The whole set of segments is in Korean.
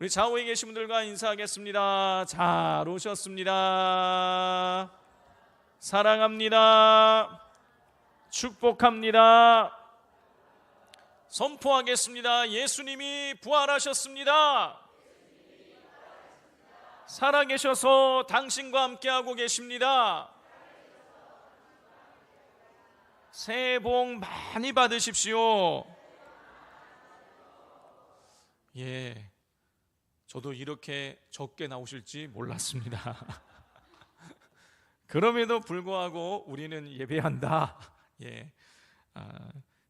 우리 좌우에 계신 분들과 인사하겠습니다. 잘 오셨습니다. 사랑합니다. 축복합니다. 선포하겠습니다. 예수님이 부활하셨습니다. 살아계셔서 당신과 함께하고 계십니다. 새해 복 많이 받으십시오. 저도 이렇게 적게 나오실지 몰랐습니다. 그럼에도 불구하고 우리는 예배한다.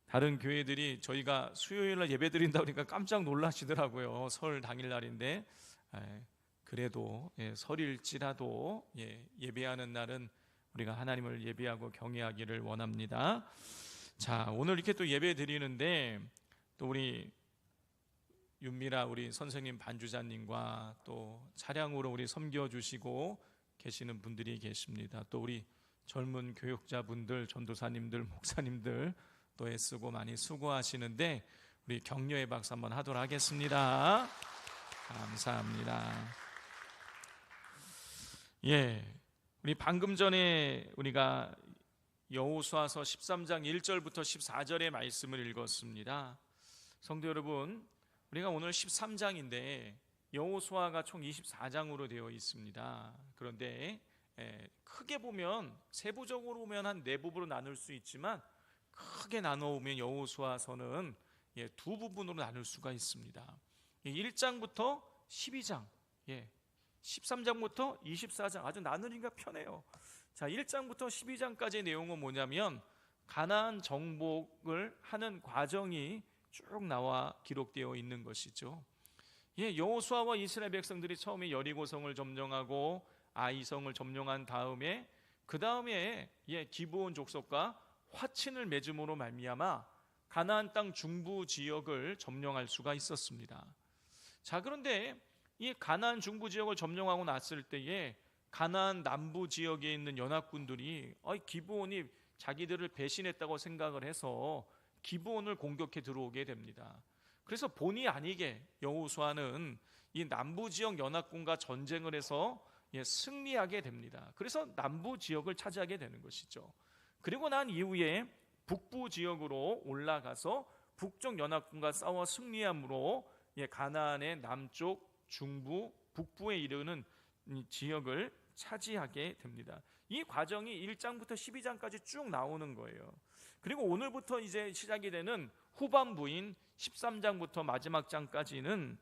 다른 교회들이 저희가 수요일날 예배 드린다 그러니까 깜짝 놀라시더라고요. 설 당일날인데 그래도 설일지라도 예배하는 날은 우리가 하나님을 예배하고 경외하기를 원합니다. 자, 오늘 이렇게 또 예배 드리는데 또 우리 윤미라 우리 선생님 반주자님과 또 차량으로 우리 섬겨주시고 계시는 분들이 계십니다. 또 우리 젊은 교육자분들, 전도사님들, 목사님들 또 애쓰고 많이 수고하시는데 우리 격려의 박수 한번 하도록 하겠습니다. 감사합니다. 우리 방금 전에 우리가 여호수아서 13장 1절부터 14절의 말씀을 읽었습니다. 성도 여러분, 우리가 오늘 13장인데 여호수아가 총 24장으로 되어 있습니다. 그런데 크게 보면 세부적으로 보면 한 4부분으로 나눌 수 있지만 크게 나눠보면 여호수아서는 두 부분으로 나눌 수가 있습니다. 1장부터 12장, 13장부터 24장 아주 나누기가 편해요. 자, 1장부터 12장까지의 내용은 뭐냐면 가나안 정복을 하는 과정이 쭉 나와 기록되어 있는 것이죠. 여호수아와 이스라엘 백성들이 처음에 여리고성을 점령하고 아이성을 점령한 다음에 그 다음에 기브온 족속과 화친을 맺음으로 말미암아 가나안 땅 중부 지역을 점령할 수가 있었습니다. 자, 그런데 이 가나안 중부 지역을 점령하고 났을 때에 가나안 남부 지역에 있는 연합군들이 기브온이 자기들을 배신했다고 생각을 해서 기브온을 공격해 들어오게 됩니다. 그래서 본의 아니게 여호수아는 이 남부 지역 연합군과 전쟁을 해서 승리하게 됩니다. 그래서 남부 지역을 차지하게 되는 것이죠. 그리고 난 이후에 북부 지역으로 올라가서 북쪽 연합군과 싸워 승리함으로 가나안의 남쪽, 중부, 북부에 이르는 지역을 차지하게 됩니다. 이 과정이 1장부터 12장까지 쭉 나오는 거예요. 그리고 오늘부터 이제 시작이 되는 후반부인 13장부터 마지막 장까지는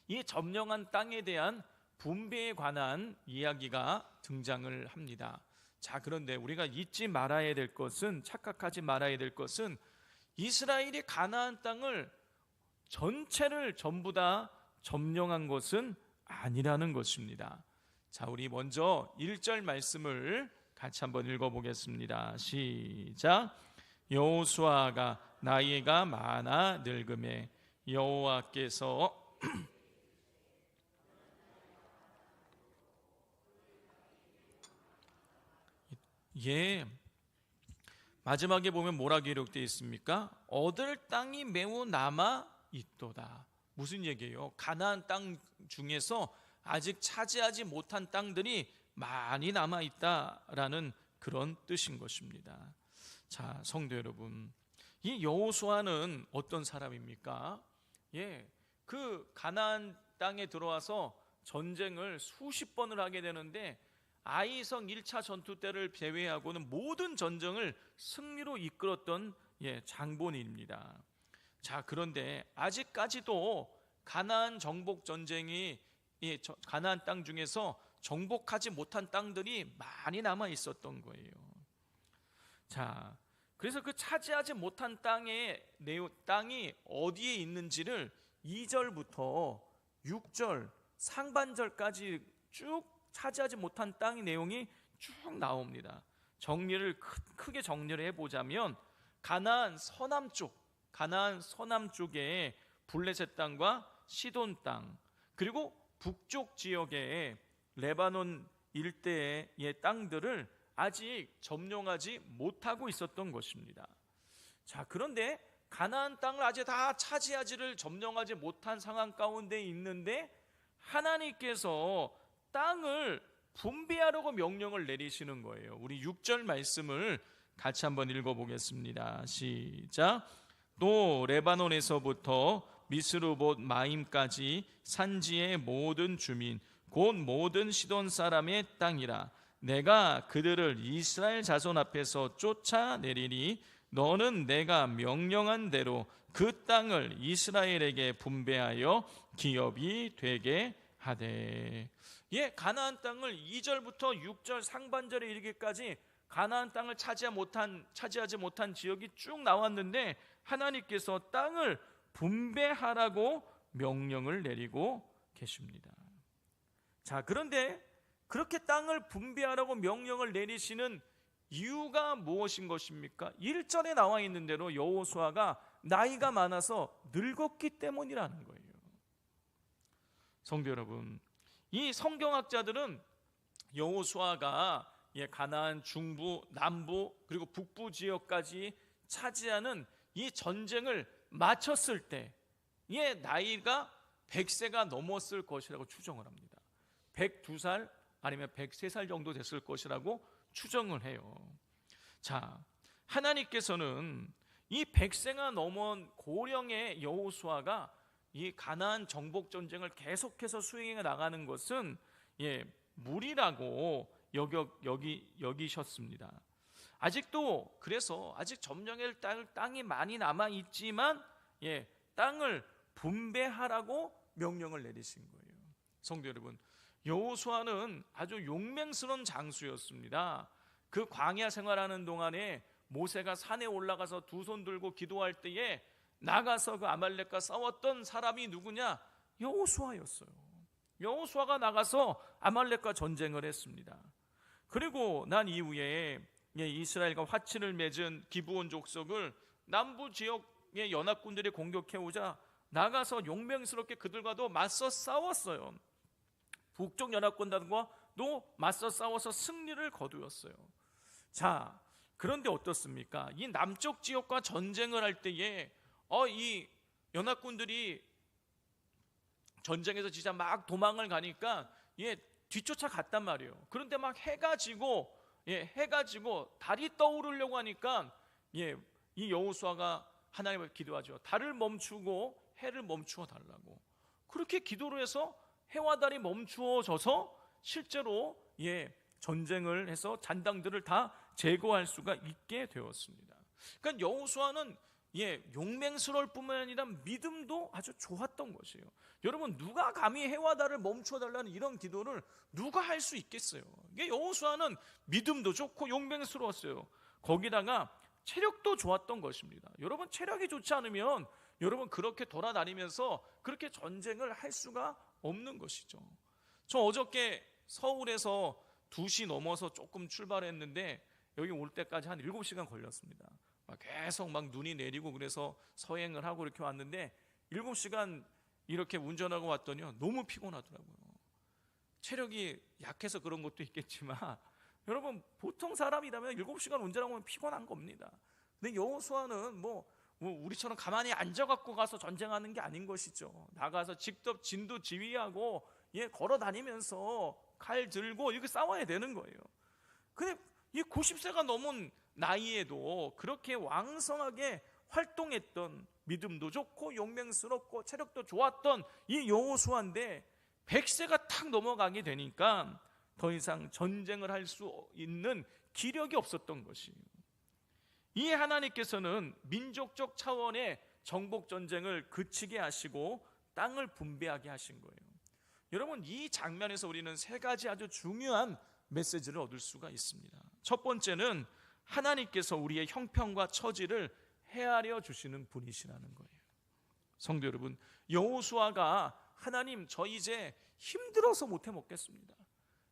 이 점령한 땅에 대한 분배에 관한 이야기가 등장을 합니다. 자, 그런데 우리가 잊지 말아야 될 것은, 착각하지 말아야 될 것은 이스라엘이 가나안 땅을 전체를 전부 다 점령한 것은 아니라는 것입니다. 자, 우리 먼저 1절 말씀을 같이 한번 읽어보겠습니다. 시작. 여호수아가 나이가 많아 늙음에 여호와께서 마지막에 보면 뭐라 기록되어 있습니까? 얻을 땅이 매우 남아 있도다. 무슨 얘기예요? 가나안 땅 중에서 아직 차지하지 못한 땅들이 많이 남아 있다라는 그런 뜻인 것입니다. 자, 성도 여러분, 이 여호수아는 어떤 사람입니까? 그 가나안 땅에 들어와서 전쟁을 수십 번을 하게 되는데 아이성 1차 전투 때를 제외하고는 모든 전쟁을 승리로 이끌었던 장본인입니다. 자, 그런데 아직까지도 가나안 정복 전쟁이 가나안 땅 중에서 정복하지 못한 땅들이 많이 남아 있었던 거예요. 자, 그래서 그 차지하지 못한 땅이 어디에 있는지를 2절부터 6절 상반절까지 쭉 차지하지 못한 땅의 내용이 쭉 나옵니다. 크게 정리를 해보자면 가나안 서남 쪽에 블레셋 땅과 시돈 땅, 그리고 북쪽 지역의 레바논 일대의 땅들을 아직 점령하지 못하고 있었던 것입니다. 자, 그런데 가나안 땅을 아직 다 차지하지를 점령하지 못한 상황 가운데 있는데 하나님께서 땅을 분배하라고 명령을 내리시는 거예요. 우리 6절 말씀을 같이 한번 읽어보겠습니다. 시작. 또 레바논에서부터 미스르봇 마임까지 산지의 모든 주민 곧 모든 시돈 사람의 땅이라. 내가 그들을 이스라엘 자손 앞에서 쫓아내리니 너는 내가 명령한 대로 그 땅을 이스라엘에게 분배하여 기업이 되게 하되. 가나안 땅을 2절부터 6절 상반절에 이르기까지 가나안 땅을 차지하지 못한 지역이 쭉 나왔는데 하나님께서 땅을 분배하라고 명령을 내리고 계십니다. 자, 그런데 그렇게 땅을 분배하라고 명령을 내리시는 이유가 무엇인 것입니까? 1절에 나와 있는 대로 여호수아가 나이가 많아서 늙었기 때문이라는 거예요. 성도 여러분, 이 성경학자들은 여호수아가 가나안 중부, 남부 그리고 북부 지역까지 차지하는 이 전쟁을 마쳤을 때 나이가 100세가 넘었을 것이라고 추정을 합니다. 102살 아니면 103살 정도 됐을 것이라고 추정을 해요. 자, 하나님께서는 이 100세가 넘은 고령의 여호수아가 이 가나안 정복 전쟁을 계속해서 수행해 나가는 것은 무리라고 여기셨습니다. 아직도 그래서 아직 점령할 땅이 많이 남아 있지만 땅을 분배하라고 명령을 내리신 거예요. 성도 여러분, 여호수아는 아주 용맹스러운 장수였습니다. 그 광야 생활하는 동안에 모세가 산에 올라가서 두 손 들고 기도할 때에 나가서 그 아말렉과 싸웠던 사람이 누구냐? 여호수아였어요. 여호수아가 나가서 아말렉과 전쟁을 했습니다. 그리고 난 이후에 이스라엘과 화친을 맺은 기브온 족속을 남부 지역의 연합군들이 공격해오자 나가서 용맹스럽게 그들과도 맞서 싸웠어요. 북쪽 연합군단과도 맞서 싸워서 승리를 거두었어요. 자, 그런데 어떻습니까? 이 남쪽 지역과 전쟁을 할 때에 이 연합군들이 전쟁에서 진짜 막 도망을 가니까 뒤쫓아 갔단 말이에요. 그런데 막 해가 지고 달이 떠오르려고 하니까 이 여호수아가 하나님을 기도하죠. 달을 멈추고 해를 멈추어 달라고. 그렇게 기도를 해서 해와 달이 멈추어져서 실제로 전쟁을 해서 잔당들을 다 제거할 수가 있게 되었습니다. 그러니까 여호수아는 용맹스러울 뿐만 아니라 믿음도 아주 좋았던 것이에요. 여러분, 누가 감히 해와 달을 멈춰 달라는 이런 기도를 누가 할 수 있겠어요? 여호수아는 믿음도 좋고 용맹스러웠어요. 거기다가 체력도 좋았던 것입니다. 여러분, 체력이 좋지 않으면 여러분 그렇게 돌아다니면서 그렇게 전쟁을 할 수가 없는 것이죠. 저 어저께 서울에서 2시 넘어서 조금 출발했는데 여기 올 때까지 한 7시간 걸렸습니다. 계속 막 눈이 내리고 그래서 서행을 하고 이렇게 왔는데 7시간 이렇게 운전하고 왔더니요, 너무 피곤하더라고요. 체력이 약해서 그런 것도 있겠지만 여러분, 보통 사람이라면 7시간 운전하고 피곤한 겁니다. 근데 여호수아는 우리처럼 가만히 앉아갖고 가서 전쟁하는 게 아닌 것이죠. 나가서 직접 진도 지휘하고 걸어 다니면서 칼 들고 이렇게 싸워야 되는 거예요. 근데 이 90세가 넘은 나이에도 그렇게 왕성하게 활동했던, 믿음도 좋고 용맹스럽고 체력도 좋았던 이 여호수아인데 100세가 탁 넘어가게 되니까 더 이상 전쟁을 할 수 있는 기력이 없었던 것이에요. 이 하나님께서는 민족적 차원의 정복 전쟁을 그치게 하시고 땅을 분배하게 하신 거예요. 여러분, 이 장면에서 우리는 3가지 아주 중요한 메시지를 얻을 수가 있습니다. 첫 번째는 하나님께서 우리의 형편과 처지를 헤아려 주시는 분이시라는 거예요. 성도 여러분, 여호수아가 하나님, 저 이제 힘들어서 못해 먹겠습니다.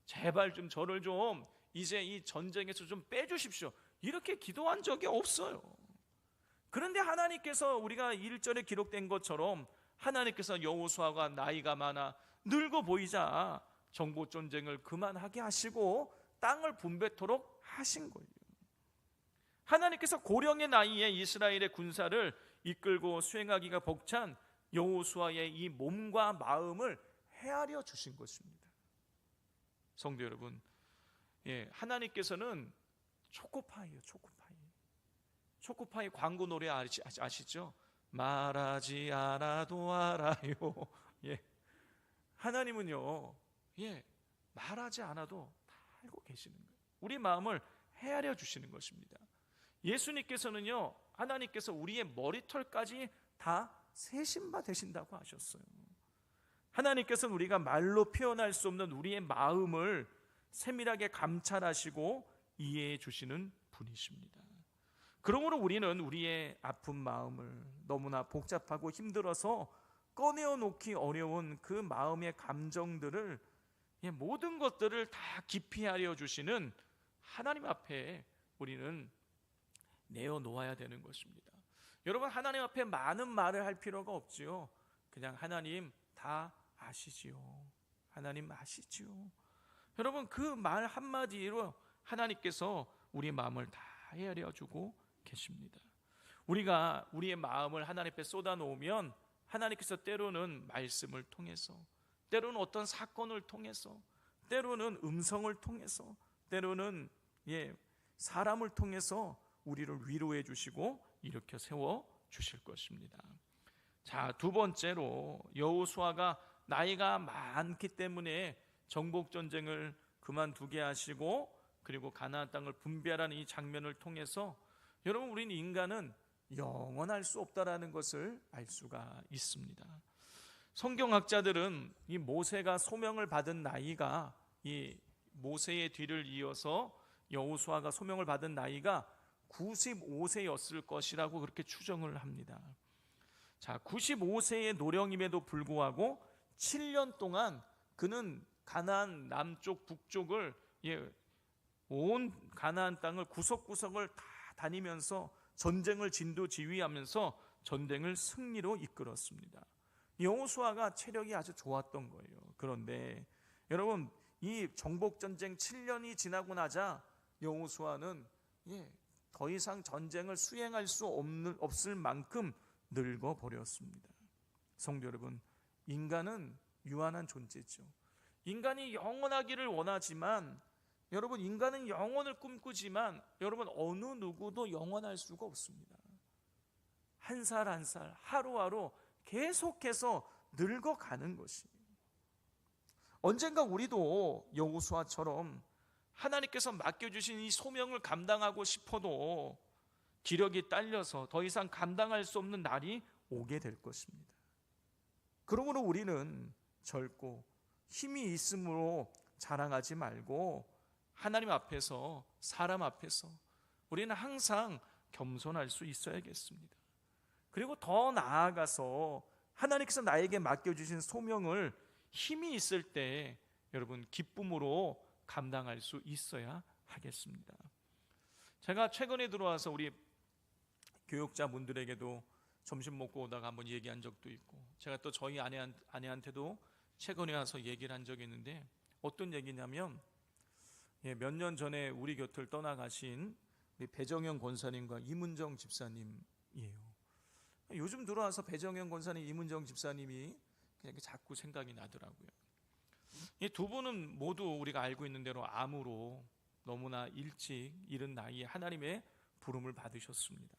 제발 좀 저를 좀 이제 이 전쟁에서 좀 빼주십시오. 이렇게 기도한 적이 없어요. 그런데 하나님께서 우리가 1절에 기록된 것처럼 하나님께서 여호수아가 나이가 많아 늙어 보이자 정복 전쟁을 그만하게 하시고 땅을 분배토록 하신 거예요. 하나님께서 고령의 나이에 이스라엘의 군사를 이끌고 수행하기가 벅찬 여호수아의 이 몸과 마음을 헤아려 주신 것입니다. 성도 여러분, 하나님께서는 초코파이요, 초코파이 광고 노래 아시죠? 말하지 않아도 알아요. 하나님은요, 말하지 않아도 다 알고 계시는 거예요. 우리 마음을 헤아려 주시는 것입니다. 예수님께서는요, 하나님께서 우리의 머리털까지 다 세신 바 되신다고 하셨어요. 하나님께서는 우리가 말로 표현할 수 없는 우리의 마음을 세밀하게 감찰하시고 이해해 주시는 분이십니다. 그러므로 우리는 우리의 아픈 마음을 너무나 복잡하고 힘들어서 꺼내어 놓기 어려운 그 마음의 감정들을, 모든 것들을 다 깊이 알려 주시는 하나님 앞에 우리는 내어놓아야 되는 것입니다. 여러분, 하나님 앞에 많은 말을 할 필요가 없지요. 그냥 하나님 다 아시지요. 하나님 아시지요. 여러분, 그 말 한마디로 하나님께서 우리 마음을 다 헤아려 주고 계십니다. 우리가 우리의 마음을 하나님 앞에 쏟아놓으면 하나님께서 때로는 말씀을 통해서, 때로는 어떤 사건을 통해서, 때로는 음성을 통해서, 때로는 사람을 통해서 우리를 위로해 주시고 일으켜 세워 주실 것입니다. 자, 두 번째로 여호수아가 나이가 많기 때문에 정복 전쟁을 그만두게 하시고 그리고 가나안 땅을 분배하라는 이 장면을 통해서 여러분, 우리는 인간은 영원할 수 없다라는 것을 알 수가 있습니다. 성경학자들은 이 모세가 소명을 받은 나이가, 이 모세의 뒤를 이어서 여호수아가 소명을 받은 나이가 95세였을 것이라고 그렇게 추정을 합니다. 자, 95세의 노령임에도 불구하고 7년 동안 그는 가나안 남쪽 북쪽을, 온 가나안 땅을 구석구석을 다 다니면서 전쟁을 진두지휘하면서 전쟁을 승리로 이끌었습니다. 여호수아가 체력이 아주 좋았던 거예요. 그런데 여러분, 이 정복전쟁 7년이 지나고 나자 여호수아는 더 이상 전쟁을 수행할 수 없을 만큼 늙어버렸습니다. 성도 여러분, 인간은 유한한 존재죠. 인간이 영원하기를 원하지만, 여러분, 인간은 영원을 꿈꾸지만 여러분, 어느 누구도 영원할 수가 없습니다. 한 살 한 살, 하루하루 계속해서 늙어가는 것이에요. 언젠가 우리도 여호수아처럼 하나님께서 맡겨주신 이 소명을 감당하고 싶어도 기력이 딸려서 더 이상 감당할 수 없는 날이 오게 될 것입니다. 그러므로 우리는 젊고 힘이 있음으로 자랑하지 말고 하나님 앞에서, 사람 앞에서 우리는 항상 겸손할 수 있어야겠습니다. 그리고 더 나아가서 하나님께서 나에게 맡겨주신 소명을 힘이 있을 때 여러분, 기쁨으로 감당할 수 있어야 하겠습니다. 제가 최근에 들어와서 우리 교육자분들에게도 점심 먹고 오다가 한번 얘기한 적도 있고, 제가 또 저희 아내한테도 최근에 와서 얘기를 한 적이 있는데, 어떤 얘기냐면 몇 년 전에 우리 곁을 떠나가신 우리 배정현 권사님과 이문정 집사님이에요. 요즘 들어와서 배정현 권사님, 이문정 집사님이 그냥 자꾸 생각이 나더라고요. 이 두 분은 모두 우리가 알고 있는 대로 암으로 너무나 일찍 이른 나이에 하나님의 부름을 받으셨습니다.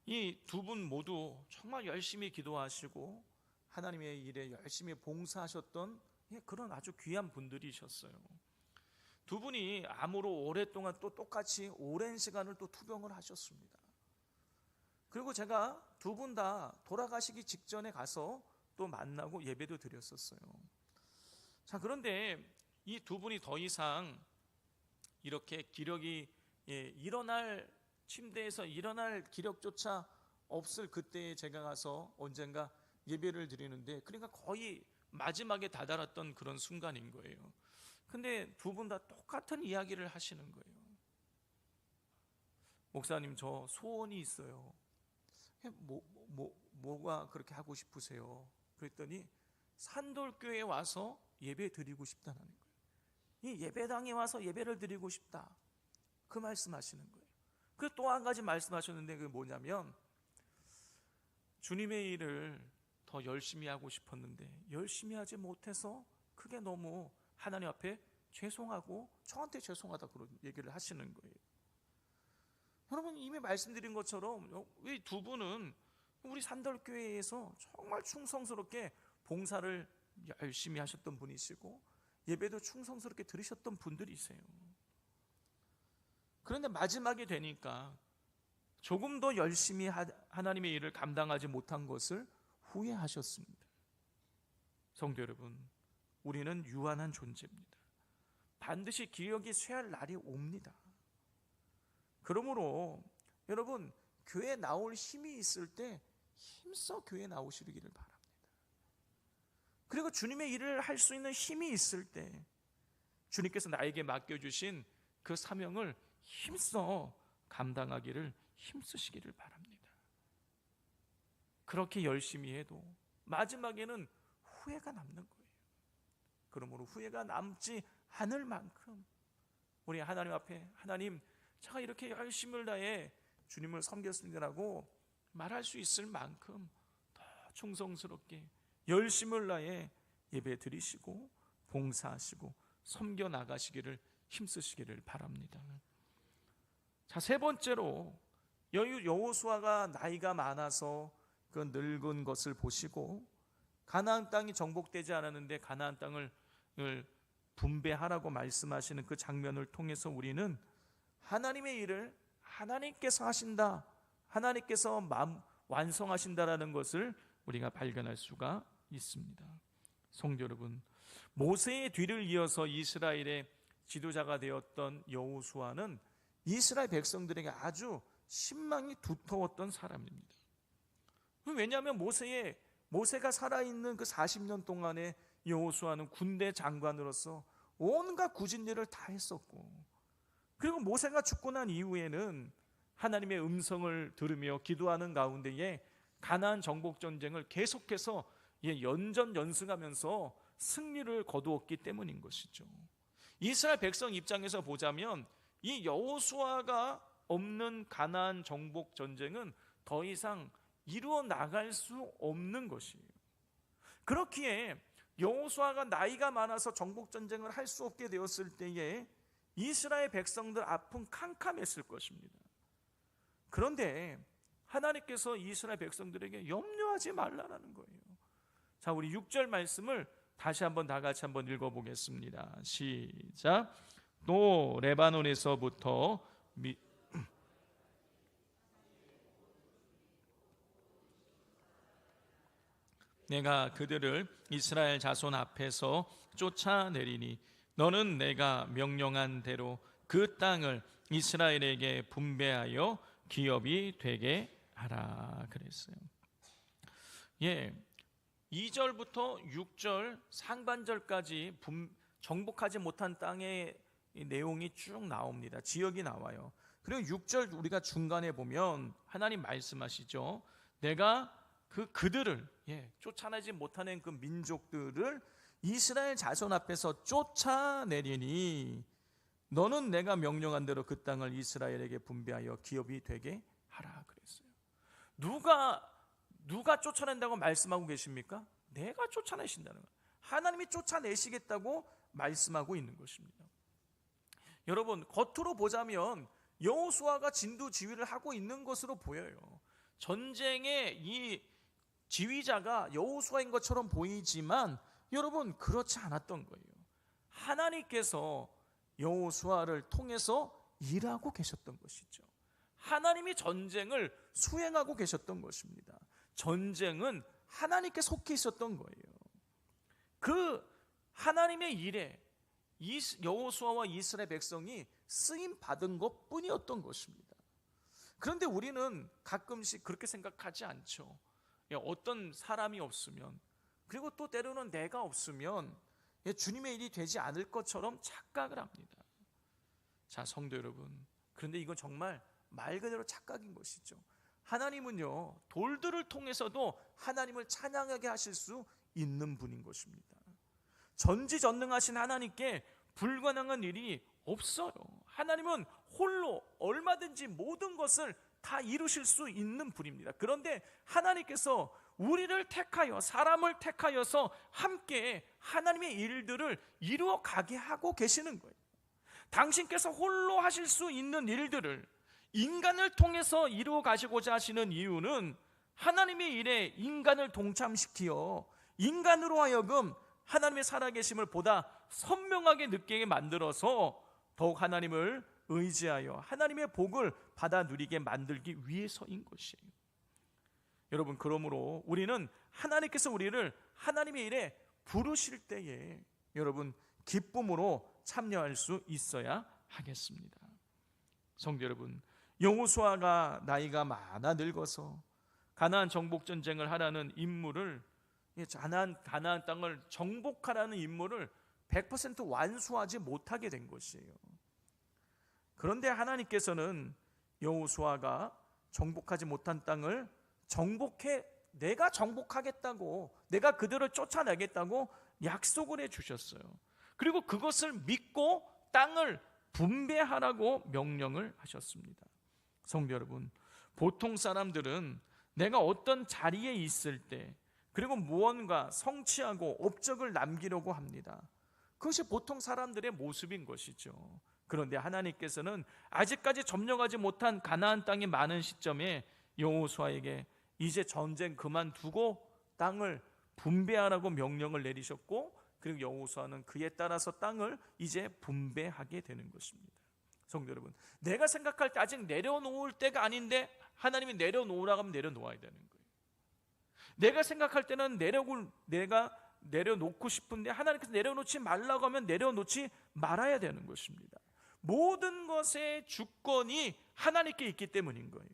이 두 분 모두 정말 열심히 기도하시고 하나님의 일에 열심히 봉사하셨던 그런 아주 귀한 분들이셨어요. 두 분이 암으로 오랫동안 또 똑같이 오랜 시간을 또 투병을 하셨습니다. 그리고 제가 두 분 다 돌아가시기 직전에 가서 또 만나고 예배도 드렸었어요. 자, 그런데 이 두 분이 더 이상 이렇게 기력이 침대에서 일어날 기력조차 없을 그때에 제가 가서 언젠가 예배를 드리는데, 그러니까 거의 마지막에 다다랐던 그런 순간인 거예요. 근데 두 분 다 똑같은 이야기를 하시는 거예요. 목사님, 저 소원이 있어요. 뭐가 그렇게 하고 싶으세요? 그랬더니 산돌교회에 와서 예배 드리고 싶다는 거예요. 이 예배당에 와서 예배를 드리고 싶다, 그 말씀하시는 거예요. 그 또 한 가지 말씀하셨는데, 그게 뭐냐면 주님의 일을 더 열심히 하고 싶었는데 열심히 하지 못해서 그게 너무 하나님 앞에 죄송하고 저한테 죄송하다 그런 얘기를 하시는 거예요. 여러분, 이미 말씀드린 것처럼 이 두 분은 우리 산덜교회에서 정말 충성스럽게 봉사를 열심히 하셨던 분이시고 예배도 충성스럽게 들으셨던 분들이세요. 그런데 마지막에 되니까 조금 더 열심히 하나님의 일을 감당하지 못한 것을 후회하셨습니다. 성도 여러분, 우리는 유한한 존재입니다. 반드시 기억이 쇠할 날이 옵니다. 그러므로 여러분, 교회 나올 힘이 있을 때 힘써 교회 나오시기를 바랍니다. 그리고 주님의 일을 할 수 있는 힘이 있을 때 주님께서 나에게 맡겨주신 그 사명을 힘써 감당하기를 힘쓰시기를 바랍니다. 그렇게 열심히 해도 마지막에는 후회가 남는 거예요. 그러므로 후회가 남지 않을 만큼 우리 하나님 앞에, 하나님, 제가 이렇게 열심을 다해 주님을 섬겼습니다라고 말할 수 있을 만큼 더 충성스럽게 열심을 다해 예배 드리시고 봉사하시고 섬겨 나가시기를 힘쓰시기를 바랍니다. 자, 세 번째로 여호수아가 나이가 많아서 그 늙은 것을 보시고 가나안 땅이 정복되지 않았는데 가나안 땅을 분배하라고 말씀하시는 그 장면을 통해서 우리는 하나님의 일을 하나님께서 하신다, 하나님께서 완성하신다라는 것을 우리가 발견할 수가 있습니다. 성도 여러분, 모세의 뒤를 이어서 이스라엘의 지도자가 되었던 여호수아는 이스라엘 백성들에게 아주 신망이 두터웠던 사람입니다. 왜냐하면 모세가 살아있는 그 40년 동안에 여호수아는 군대 장관으로서 온갖 굳은 일을 다 했었고, 그리고 모세가 죽고 난 이후에는 하나님의 음성을 들으며 기도하는 가운데에 가나안 정복 전쟁을 계속해서 연전연승하면서 승리를 거두었기 때문인 것이죠. 이스라엘 백성 입장에서 보자면 이 여호수아가 없는 가나안 정복 전쟁은 더 이상 이루어 나갈 수 없는 것이에요. 그렇기에 여호수아가 나이가 많아서 정복 전쟁을 할 수 없게 되었을 때에 이스라엘 백성들 앞은 캄캄했을 것입니다. 그런데 하나님께서 이스라엘 백성들에게 염려하지 말라라는 거예요. 자, 우리 6절 말씀을 다시 한번 다 같이 한번 읽어보겠습니다. 시작. 또 레바논에서부터 내가 그들을 이스라엘 자손 앞에서 쫓아내리니 너는 내가 명령한 대로 그 땅을 이스라엘에게 분배하여 기업이 되게 하라 그랬어요. 2절부터 6절 상반절까지 정복하지 못한 땅의 내용이 쭉 나옵니다. 지역이 나와요. 그리고 6절 우리가 중간에 보면 하나님 말씀하시죠. 내가 그들을 쫓아내지 못하는 그 민족들을 이스라엘 자손 앞에서 쫓아내리니 너는 내가 명령한 대로 그 땅을 이스라엘에게 분배하여 기업이 되게 하라 그랬어요. 누가 쫓아낸다고 말씀하고 계십니까? 내가 쫓아내신다는 거예요. 하나님이 쫓아내시겠다고 말씀하고 있는 것입니다. 여러분, 겉으로 보자면 여호수아가 진두지휘를 하고 있는 것으로 보여요. 전쟁의 이 지휘자가 여호수아인 것처럼 보이지만 여러분, 그렇지 않았던 거예요. 하나님께서 여호수아를 통해서 일하고 계셨던 것이죠. 하나님이 전쟁을 수행하고 계셨던 것입니다. 전쟁은 하나님께 속해 있었던 거예요. 그 하나님의 일에 여호수아와 이스라엘 백성이 쓰임 받은 것뿐이었던 것입니다. 그런데 우리는 가끔씩 그렇게 생각하지 않죠. 어떤 사람이 없으면, 그리고 또 때로는 내가 없으면 주님의 일이 되지 않을 것처럼 착각을 합니다. 자, 성도 여러분, 그런데 이건 정말 말 그대로 착각인 것이죠. 하나님은요, 돌들을 통해서도 하나님을 찬양하게 하실 수 있는 분인 것입니다. 전지전능하신 하나님께 불가능한 일이 없어요. 하나님은 홀로 얼마든지 모든 것을 다 이루실 수 있는 분입니다. 그런데 하나님께서 우리를 택하여, 사람을 택하여서 함께 하나님의 일들을 이루어 가게 하고 계시는 거예요. 당신께서 홀로 하실 수 있는 일들을 인간을 통해서 이루어 가시고자 하시는 이유는 하나님의 일에 인간을 동참시키어 인간으로 하여금 하나님의 살아계심을 보다 선명하게 느끼게 만들어서 더욱 하나님을 의지하여 하나님의 복을 받아 누리게 만들기 위해서인 것이에요. 여러분, 그러므로 우리는 하나님께서 우리를 하나님의 일에 부르실 때에 여러분 기쁨으로 참여할 수 있어야 하겠습니다. 성도 여러분, 여호수아가 나이가 많아 늙어서 가나안 정복 전쟁을 하라는 임무를, 가나안 땅을 정복하라는 임무를 100% 완수하지 못하게 된 것이에요. 그런데 하나님께서는 여호수아가 정복하지 못한 땅을 내가 정복하겠다고, 내가 그들을 쫓아내겠다고 약속을 해주셨어요. 그리고 그것을 믿고 땅을 분배하라고 명령을 하셨습니다. 성도 여러분, 보통 사람들은 내가 어떤 자리에 있을 때 그리고 무언가 성취하고 업적을 남기려고 합니다. 그것이 보통 사람들의 모습인 것이죠. 그런데 하나님께서는 아직까지 점령하지 못한 가나안 땅이 많은 시점에 여호수아에게 이제 전쟁 그만두고 땅을 분배하라고 명령을 내리셨고, 그리고 여호수아는 그에 따라서 땅을 이제 분배하게 되는 것입니다. 성도 여러분, 내가 생각할 때 아직 내려놓을 때가 아닌데 하나님이 내려놓으라고 하면 내려놓아야 되는 거예요. 내가 생각할 때는 내가 내려놓고 싶은데 하나님께서 내려놓지 말라고 하면 내려놓지 말아야 되는 것입니다. 모든 것의 주권이 하나님께 있기 때문인 거예요.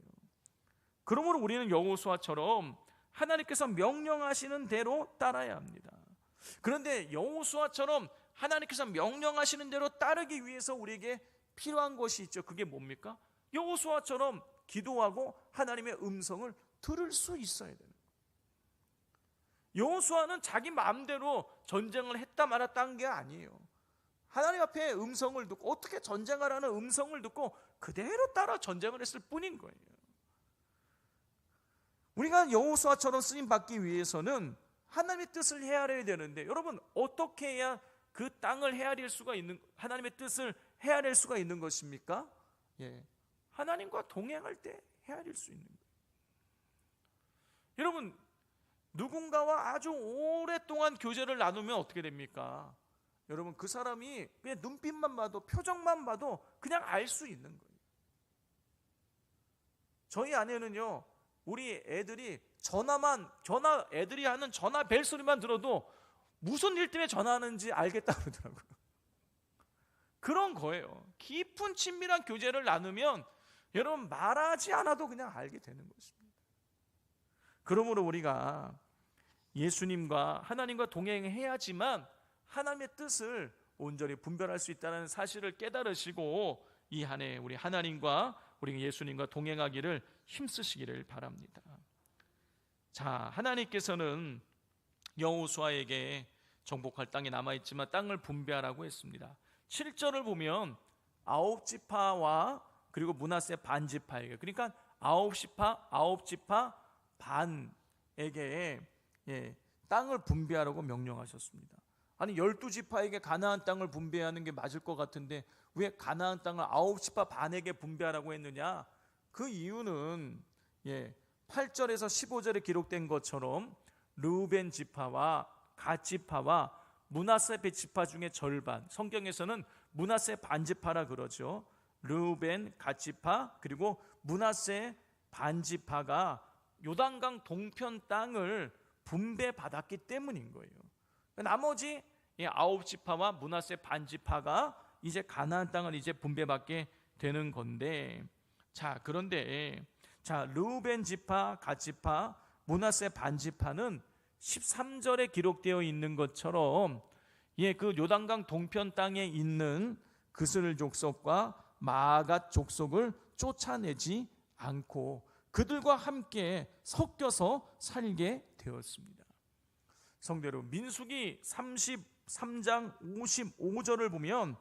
그러므로 우리는 여호수아처럼 하나님께서 명령하시는 대로 따라야 합니다. 그런데 여호수아처럼 하나님께서 명령하시는 대로 따르기 위해서 우리에게 필요한 것이 있죠. 그게 뭡니까? 여호수아처럼 기도하고 하나님의 음성을 들을 수 있어야 되는 거예요. 여호수아는 자기 마음대로 전쟁을 했다 말았다 한 게 아니에요. 하나님 앞에 음성을 듣고, 어떻게 전쟁하라는 음성을 듣고 그대로 따라 전쟁을 했을 뿐인 거예요. 우리가 여호수아처럼 쓰임 받기 위해서는 하나님의 뜻을 헤아려야 되는데, 여러분, 어떻게 해야 그 땅을 헤아릴 수가 있는, 하나님의 뜻을 헤아릴 수가 있는 것입니까? 하나님과 동행할 때 헤아릴 수 있는 거예요. 여러분, 누군가와 아주 오랫동안 교제를 나누면 어떻게 됩니까? 여러분, 그 사람이 그냥 눈빛만 봐도, 표정만 봐도 그냥 알 수 있는 거예요. 저희 아내는요, 우리 애들이 애들이 하는 전화 벨 소리만 들어도 무슨 일 때문에 전화하는지 알겠다 그러더라고요. 그런 거예요. 깊은 친밀한 교제를 나누면 여러분 말하지 않아도 그냥 알게 되는 것입니다. 그러므로 우리가 예수님과 하나님과 동행해야지만 하나님의 뜻을 온전히 분별할 수 있다는 사실을 깨달으시고 이 한 해 우리 하나님과 우리 예수님과 동행하기를 힘쓰시기를 바랍니다. 자, 하나님께서는 여호수아에게 정복할 땅이 남아있지만 땅을 분배하라고 했습니다. 7절을 보면 9지파와 그리고 므낫세 반지파에게, 그러니까 9지파 반에게 땅을 분배하라고 명령하셨습니다. 아니 12지파에게 가나안 땅을 분배하는 게 맞을 것 같은데 왜 가나안 땅을 9지파 반에게 분배하라고 했느냐? 그 이유는 8절에서 15절에 기록된 것처럼 르우벤 지파와 갓 지파와 므낫세 지파 중에 절반, 성경에서는 므낫세 반지파라 그러죠. 르우벤 갓 지파 그리고 므낫세 반지파가 요단강 동편 땅을 분배받았기 때문인 거예요. 나머지 9지파와 므낫세 반지파가 이제 가나안 땅을 이제 분배받게 되는 건데, 자, 그런데 르우벤 지파, 갓 지파, 므낫세 반지파는 13절에 기록되어 있는 것처럼 그 요단강 동편 땅에 있는 그스를 족속과 마아갓 족속을 쫓아내지 않고 그들과 함께 섞여서 살게 되었습니다. 성도 여러분, 민수기 33장 55절을 보면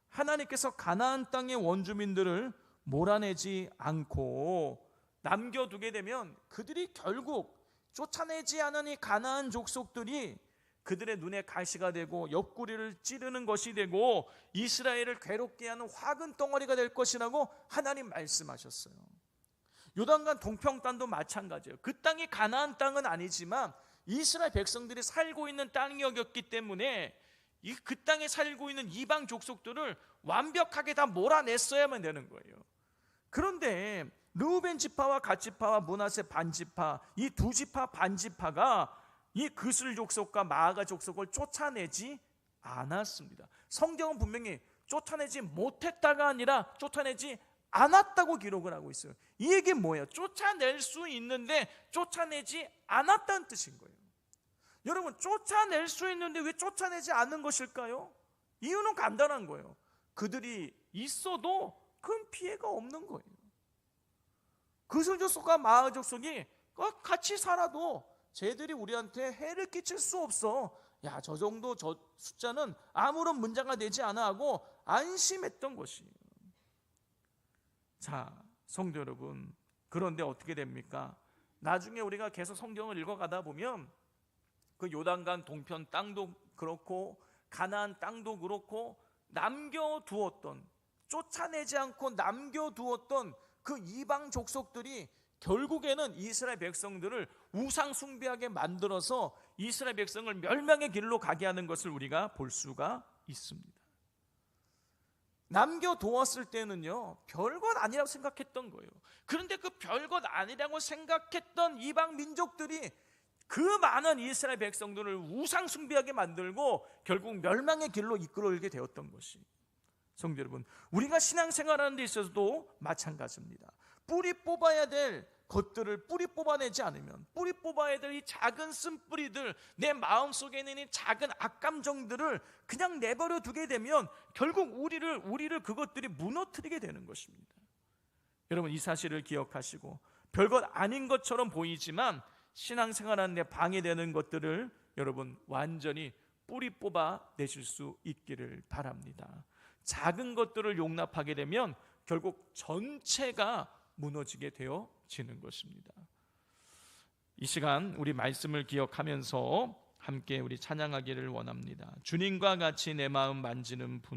하나님께서 가나안 땅의 원주민들을 몰아내지 않고 남겨두게 되면 그들이 결국 쫓아내지 않은 이 가나안 족속들이 그들의 눈에 가시가 되고 옆구리를 찌르는 것이 되고 이스라엘을 괴롭게 하는 화근 덩어리가 될 것이라고 하나님 말씀하셨어요. 요단강 동평 땅도 마찬가지예요. 그 땅이 가나안 땅은 아니지만 이스라엘 백성들이 살고 있는 땅이었기 때문에 그 땅에 살고 있는 이방 족속들을 완벽하게 다 몰아냈어야만 되는 거예요. 그런데 르우벤 지파와 갓 지파와 므낫세 반 지파, 이 두 지파 반 지파가 이 그슬 족속과 마아가 족속을 쫓아내지 않았습니다. 성경은 분명히 쫓아내지 못했다가 아니라 쫓아내지 않았다고 기록을 하고 있어요. 이 얘기 뭐예요? 쫓아낼 수 있는데 쫓아내지 않았다는 뜻인 거예요. 여러분, 쫓아낼 수 있는데 왜 쫓아내지 않는 것일까요? 이유는 간단한 거예요. 그들이 있어도 큰 피해가 없는 거예요. 그슬 족속과 마아 족속이 같이 살아도 쟤들이 우리한테 해를 끼칠 수 없어. 야, 저 정도 저 숫자는 아무런 문제가 되지 않아 하고 안심했던 것이에요. 자, 성도 여러분, 그런데 어떻게 됩니까? 나중에 우리가 계속 성경을 읽어가다 보면 그 요단강 동편 땅도 그렇고 가나안 땅도 그렇고 남겨두었던, 쫓아내지 않고 남겨두었던 그 이방 족속들이 결국에는 이스라엘 백성들을 우상 숭배하게 만들어서 이스라엘 백성을 멸망의 길로 가게 하는 것을 우리가 볼 수가 있습니다. 남겨두었을 때는요, 별것 아니라고 생각했던 거예요. 그런데 그 별것 아니라고 생각했던 이방 민족들이 그 많은 이스라엘 백성들을 우상 숭배하게 만들고 결국 멸망의 길로 이끌어오게 되었던 것이, 성도 여러분, 우리가 신앙생활하는 데 있어서도 마찬가지입니다. 뿌리 뽑아야 될 것들을 뿌리 뽑아내지 않으면, 뿌리 뽑아야 될 이 작은 쓴뿌리들, 내 마음속에 있는 이 작은 악감정들을 그냥 내버려 두게 되면 결국 우리를 그것들이 무너뜨리게 되는 것입니다. 여러분, 이 사실을 기억하시고 별것 아닌 것처럼 보이지만 신앙생활하는 데 방해되는 것들을 여러분 완전히 뿌리 뽑아 내실 수 있기를 바랍니다. 작은 것들을 용납하게 되면 결국 전체가 무너지게 되어지는 것입니다. 이 시간 우리 말씀을 기억하면서 함께 우리 찬양하기를 원합니다. 주님과 같이 내 마음 만지는 분을